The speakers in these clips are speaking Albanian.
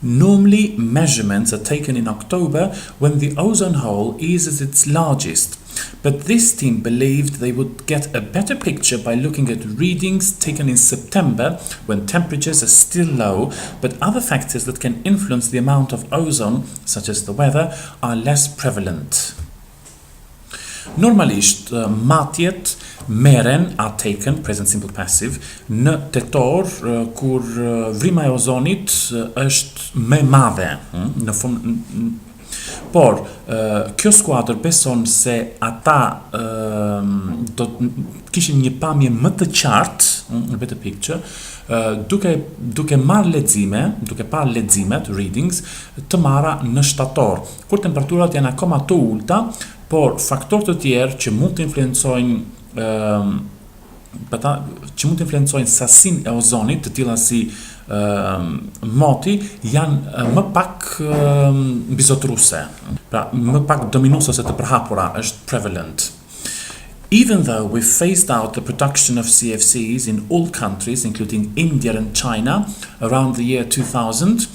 Normally, measurements are taken in October when the ozone hole is at its largest, but this team believed they would get a better picture by looking at readings taken in September when temperatures are still low, but other factors that can influence the amount of ozone, such as the weather, are less prevalent. Normalisht matjet meren are taken, present simple passive, në tetor kur vrima e ozonit është më e madhe, në por kjo skuadër beson se ata do kishin një pamje më të qartë, a better picture, duke parë leximet, readings, të marra në shtator, kur temperaturat janë akoma të ulta, por faktorë të tjerë që mund të influencojnë sasinë e ozonit, të tilla si moti, janë më pak mbizotruese, pra më pak dominuese ose të përhapura, është prevalent. Even though we've phased out the production of CFCs in all countries, including India and China, around the year 2000,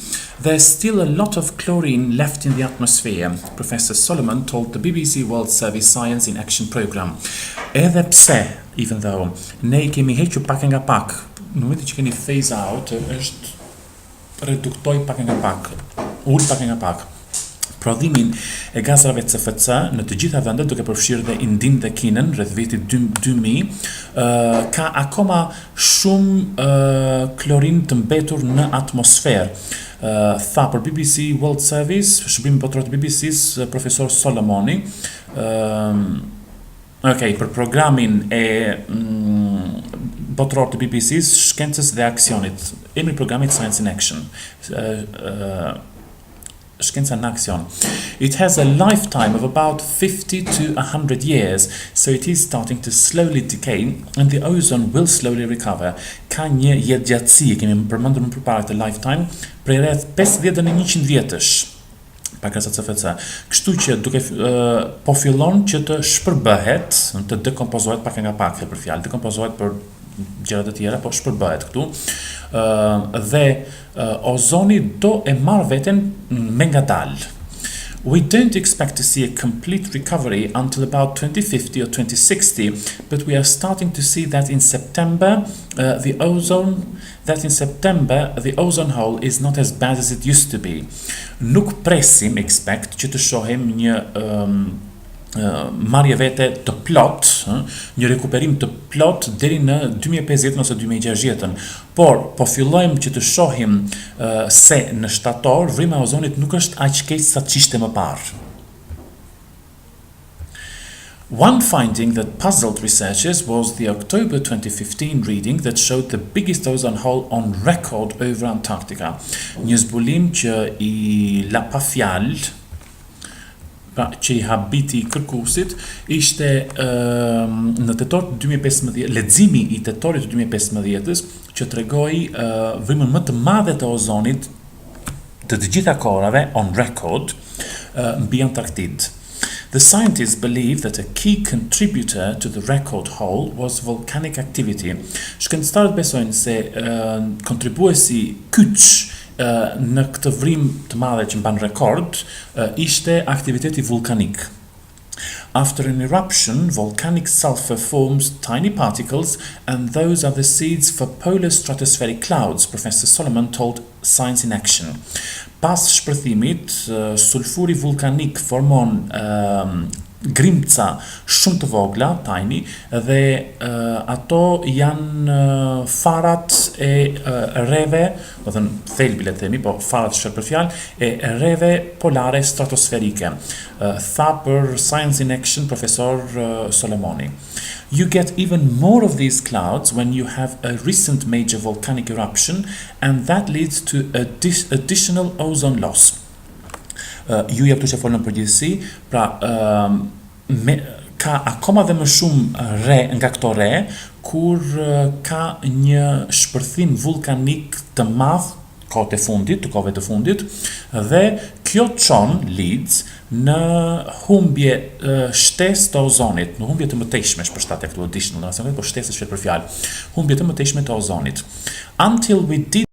there's still a lot of chlorine left in the atmosphere, Professor Solomon told the BBC World Service Science in Action programme. Edhe pse, even though, ne I kemi hequr pak nga pak, në momentin që keni phase out, është reduktoj pak nga pak, ul pak nga pak. Prodhimin e gazave CFC në të gjitha vendet, duke përfshirë dhe Indinë dhe Kinën rreth vitit 2000, ka akoma shumë klorin të mbetur në atmosferë. Tha për BBC World Service, shërbimi botror të BBC-s, profesor Solomoni, për programin e botror të BBC-s, shkencës dhe aksionit, emri programit Science in Action. Shkenca në aksion. It has a lifetime of about 50 to 100 years, so it is starting to slowly decay and the ozone will slowly recover. Ka një jetëgjatësi, kemi përmendur më përpara të lifetime, prej rreth 50 deri në 100 vjetësh. Pakasa CFC. Kështu që po fillon që të shpërbëhet, të dekompozohet pak nga pak, për fjalë, dekompozohet për gjëra të tjera, po shpërbëhet këtu. Dhe ozoni do e marr veten me ngadalë. We don't expect to see a complete recovery until about 2050 or 2060, but we are starting to see that in September the ozone hole is not as bad as it used to be. Nuk presim expect që të shohim një marrje vete të plot, një rekuperim të plot deri në 2050 ose 2060, por po fillojmë që të shohim se në shtator vrima e ozonit nuk është aq keq sa ç'ishte më parë. One finding that puzzled researchers was the October 2015 reading that showed the biggest ozone hole on record over Antarctica. Një zbulim që I la pa fjalë, që I habiti kërkuesit, ishte në tetor të 2015, leximi I tetorit të 2015-s që tregoi vrimën më të madhe të ozonit të gjitha kohërave on record mbi Antarktidë. The scientists believe that a key contributor to the record hole was volcanic activity. Shkencëtarët besojnë se kontribuesi kyç në këtë vrim të madhe që mban rekord ishte aktiviteti vulkanik. After an eruption, volcanic sulfur forms tiny particles and those are the seeds for polar stratospheric clouds, Professor Solomon told Science in Action. Pas shpërthimit, sulfuri vulkanik formon grimca shumë të vogla, tiny, dhe ato janë farat e rreve, do thënë thelbi le të themi, po farat është për fjalë, e rreve polare stratosferike. Tha për Science in Action profesor Solomoni. You get even more of these clouds when you have a recent major volcanic eruption, and that leads to additional ozone loss. Ju jep të që folën përgjithësi, pra ka akoma dhe më shumë re nga këto re, kur ka një shpërthim vulkanik të madh të kohëve të fundit, dhe kjo çon leads në humbje shtesë të ozonit, në humbje të mëtejshme, për shtatë këtu additional, po shtesë është për fjalë, humbje të mëtejshme të ozonit. Until we did